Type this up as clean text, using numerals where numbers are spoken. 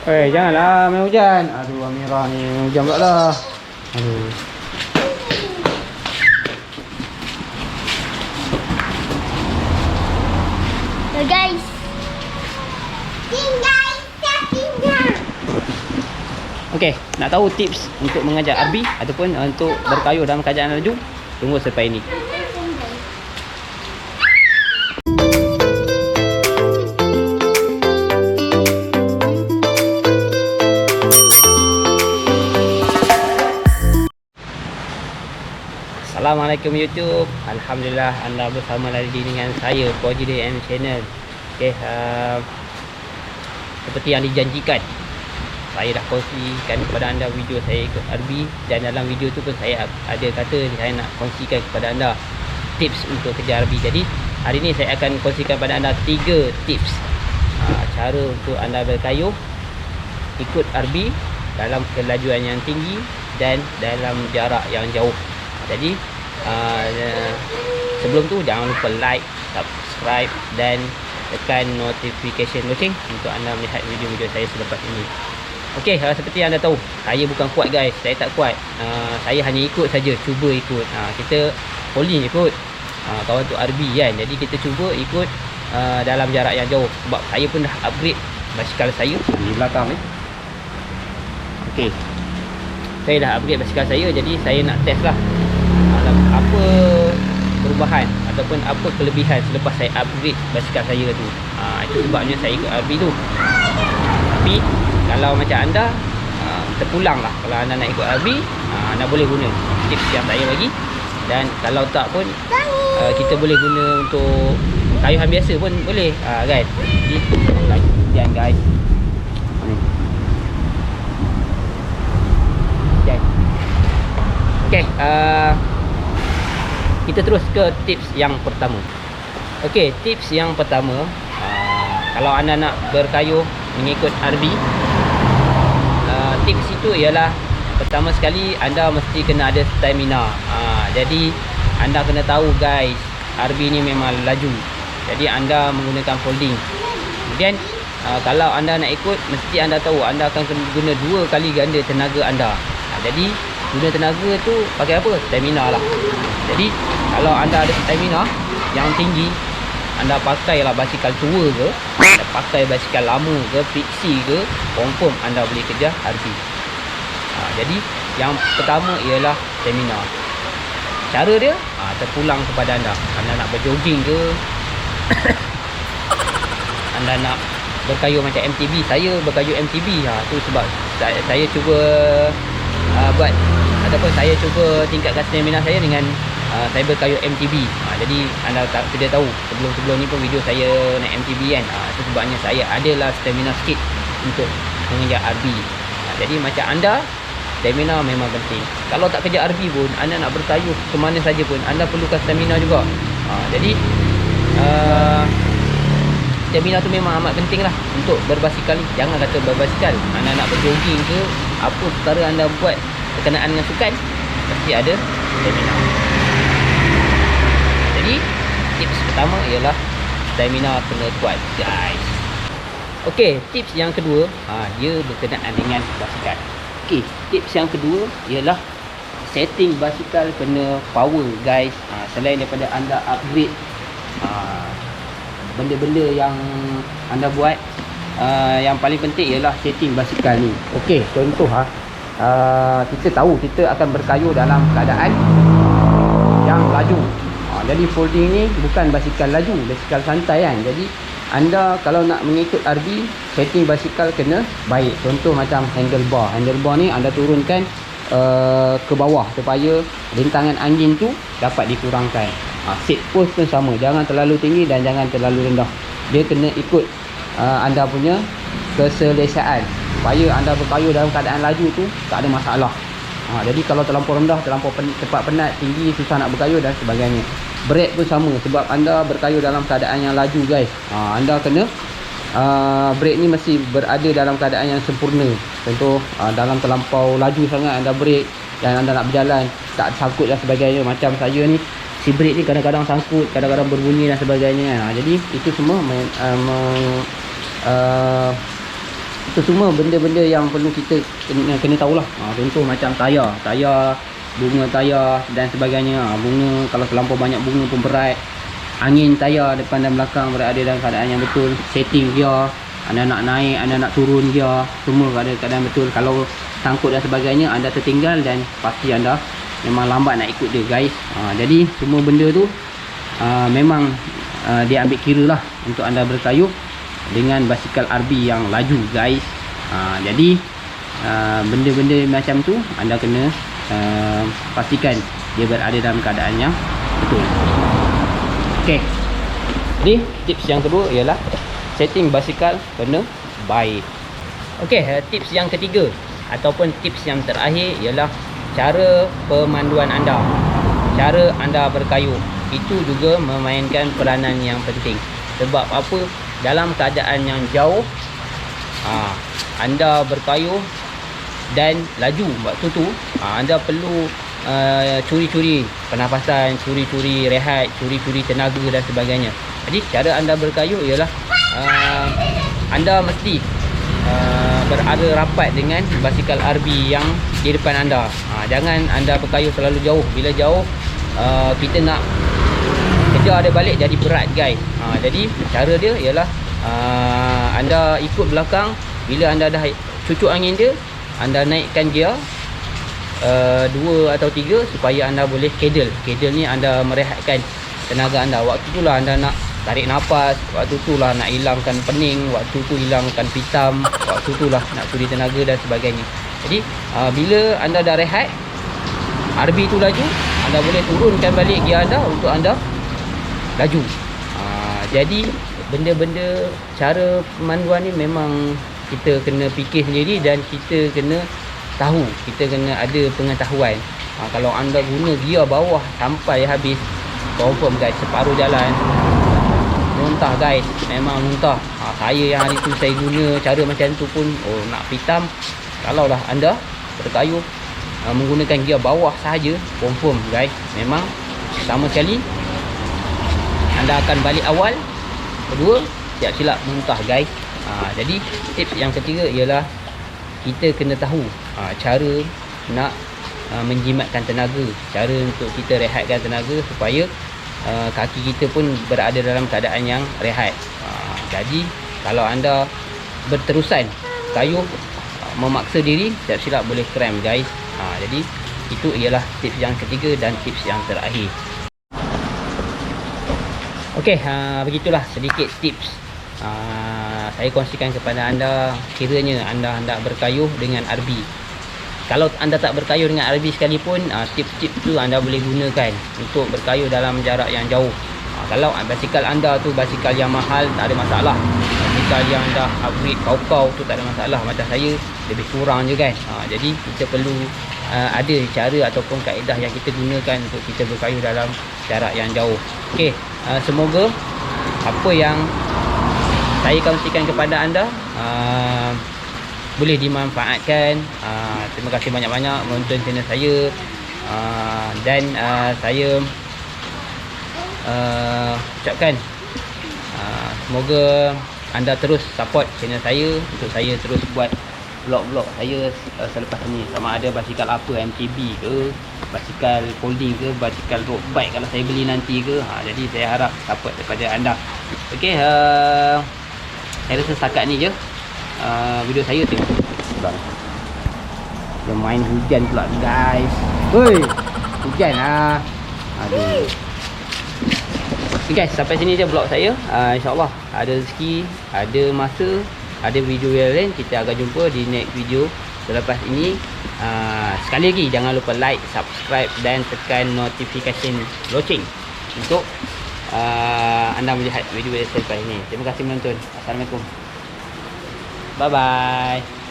Janganlah main hujan. Aduh, Amirah ni main hujan pula lah. Aduh. So guys. Okey, nak tahu tips untuk mengajar RB ataupun untuk berkayuh dalam keadaan laju? Tunggu selepas ini. Assalamualaikum YouTube. Alhamdulillah anda bersama lagi dengan saya Puji DM Channel. Okey, seperti yang dijanjikan, saya dah kongsikan kepada anda video saya ikut RB, dan dalam video tu pun saya ada kata saya nak kongsikan kepada anda tips untuk kerja RB. Jadi hari ni saya akan kongsikan kepada anda 3 tips cara untuk anda berkayuh ikut RB dalam kelajuan yang tinggi dan dalam jarak yang jauh. Jadi sebelum tu jangan lupa like, subscribe dan tekan notification loceng untuk anda melihat video-video saya selepas ini. Okey, seperti yang anda tahu, saya bukan kuat guys, saya tak kuat. Saya hanya ikut saja, cuba ikut. Kita polling ikut kawan tu RB kan. Jadi kita cuba ikut dalam jarak yang jauh, sebab saya pun dah upgrade basikal saya di belakang ni. Okey, saya dah upgrade basikal saya, jadi saya nak test lah apa perubahan ataupun apa kelebihan selepas saya upgrade basikal saya tu. Itu sebabnya saya ikut RB tu. Tapi kalau macam anda terpulang lah, kalau anda nak ikut RB, anda boleh guna tips yang saya bagi. Dan kalau tak pun kita boleh guna untuk kayuhan biasa pun boleh kan. Jadi kajian guys ni. Okay, kita terus ke tips yang pertama. Okey, tips yang pertama, kalau anda nak berkayuh mengikut RB, tips itu ialah pertama sekali anda mesti kena ada stamina. Jadi anda kena tahu guys, RB ni memang laju. Jadi anda menggunakan folding. Kemudian kalau anda nak ikut, mesti anda tahu anda akan guna 2 kali ganda tenaga anda. Jadi guna tenaga tu pakai apa? Stamina lah. Jadi kalau anda ada stamina yang tinggi, anda pakailah basikal tua ke, anda pakai basikal lama ke, fiksi ke, confirm anda boleh kejar RB. Jadi yang pertama ialah stamina. Cara dia terpulang kepada anda. Anda nak berjogging ke, anda nak berkayuh macam MTB. Saya berkayuh MTB. Tu sebab saya cuba buat ataupun saya cuba tingkatkan stamina saya dengan saya berkayuh MTB. Jadi anda sudah tahu sebelum ni pun video saya naik MTB kan. Itu sebabnya saya adalah stamina sikit untuk mengejar RB. Jadi macam anda, stamina memang penting. Kalau tak kejar RB pun, anda nak berkayuh ke mana saja pun, anda perlukan stamina juga. Jadi stamina tu memang amat penting lah untuk berbasikal ni. Jangan kata berbasikal, anda nak berjogging ke, apa perkara anda buat berkenaan dengan sukan, pasti ada stamina. Jadi tips pertama ialah stamina kena kuat guys. Okey, tips yang kedua, dia berkenaan dengan basikal. Okey, tips yang kedua ialah setting basikal kena power guys. Selain daripada anda upgrade benda-benda yang anda buat, yang paling penting ialah setting basikal ni. Okey, contoh kita tahu kita akan berkayuh dalam keadaan yang laju. Jadi folding ni bukan basikal laju, basikal santai kan. Jadi anda kalau nak mengikut RB, setting basikal kena baik. Contoh macam handlebar. Handlebar ni anda turunkan ke bawah supaya rintangan angin tu dapat dikurangkan. Seat post pun sama, jangan terlalu tinggi dan jangan terlalu rendah. Dia kena ikut anda punya keselesaan supaya anda berkayuh dalam keadaan laju tu tak ada masalah. Jadi kalau terlampau rendah, terlampau cepat penat, tinggi, susah nak berkayuh dan sebagainya. Brake pun sama, sebab anda berkayuh dalam keadaan yang laju guys. Anda kena brake ni mesti berada dalam keadaan yang sempurna. Contoh dalam terlampau laju sangat anda brake dan anda nak berjalan tak sangkut dan sebagainya. Macam saya ni, si brake ni kadang-kadang sangkut, kadang-kadang berbunyi dan sebagainya. Jadi itu semua Itu semua benda-benda yang perlu kita kena tahulah. Contoh macam tayar, bunga tayar dan sebagainya. Bunga kalau terlampau banyak bunga pun berat. Angin tayar depan dan belakang berada dalam keadaan yang betul. Setting gear, anda nak naik, anda nak turun gear, semua ada keadaan betul. Kalau sangkut dan sebagainya, anda tertinggal dan pasti anda memang lambat nak ikut dia, guys. Jadi semua benda tu memang dia ambil kira lah untuk anda berkayuh dengan basikal RB yang laju, guys. Jadi benda-benda macam tu anda kena pastikan dia berada dalam keadaan yang betul. Okey. Jadi tips yang kedua ialah setting basikal kena baik. Okey, tips yang ketiga ataupun tips yang terakhir ialah cara pemanduan anda. Cara anda berkayuh itu juga memainkan peranan yang penting. Sebab apa? Dalam keadaan yang jauh, anda berkayuh dan laju waktu tu, anda perlu curi-curi pernafasan, curi-curi rehat, curi-curi tenaga dan sebagainya. Jadi cara anda berkayuh ialah anda mesti berada rapat dengan basikal RB yang di depan anda. Jangan anda berkayuh terlalu jauh. Bila jauh, kita nak kejar dia balik jadi berat, guys. Jadi cara dia ialah anda ikut belakang. Bila anda dah cucuk angin dia, anda naikkan gear 2 atau 3 supaya anda boleh cradle. Cradle ni anda merehatkan tenaga anda. Waktu tu lah anda nak tarik nafas, waktu tu lah nak hilangkan pening, waktu tu hilangkan pitam, waktu tu lah nak curi tenaga dan sebagainya. Jadi bila anda dah rehat, RB tu laju, anda boleh turunkan balik gear anda untuk anda laju. Jadi benda-benda cara pemanduan ni memang kita kena fikir sendiri dan kita kena tahu, kita kena ada pengetahuan. Kalau anda guna gear bawah sampai habis, confirm guys, separuh jalan muntah, guys. Memang muntah. Saya yang hari tu saya guna cara macam tu pun nak pitam. Kalau lah anda berkayuh menggunakan gear bawah sahaja, confirm guys, memang sama sekali anda akan balik awal. Kedua, siap silap muntah, guys. Jadi tips yang ketiga ialah kita kena tahu cara nak menjimatkan tenaga, cara untuk kita rehatkan tenaga supaya kaki kita pun berada dalam keadaan yang rehat. Jadi kalau anda berterusan kayuh, memaksa diri, siap silap boleh cramp, guys. Jadi itu ialah tips yang ketiga dan tips yang terakhir. Okey, begitulah sedikit tips saya kongsikan kepada anda kiranya anda hendak berkayuh dengan RB. Kalau anda tak berkayuh dengan RB sekalipun, tips-tips tu anda boleh gunakan untuk berkayuh dalam jarak yang jauh. Kalau basikal anda tu basikal yang mahal, tak ada masalah. Basikal yang dah upgrade kau-kau tu tak ada masalah. Macam saya, lebih kurang je, kan. Jadi kita perlu ada cara ataupun kaedah yang kita gunakan untuk kita berkayuh dalam jarak yang jauh. Okey, semoga apa yang saya kongsikan kepada anda boleh dimanfaatkan. Terima kasih banyak-banyak menonton channel saya, dan saya ucapkan semoga anda terus support channel saya untuk saya terus buat vlog-vlog saya selepas ini, sama ada basikal apa, MTB ke, basikal folding ke, basikal road bike kalau saya beli nanti ke. Jadi saya harap support daripada anda. Okey, saya rasa setakat ni je video saya. Tengok bang, dia main hujan pula, guys. Hoi, hujan lah. Aduh. Okay guys, sampai sini je vlog saya. InsyaAllah ada rezeki, ada masa, ada video yang lain, kita akan jumpa di next video selepas ini. Sekali lagi jangan lupa like, subscribe dan tekan notification loceng untuk anda melihat video selepas ini. Terima kasih menonton. Assalamualaikum. Bye bye.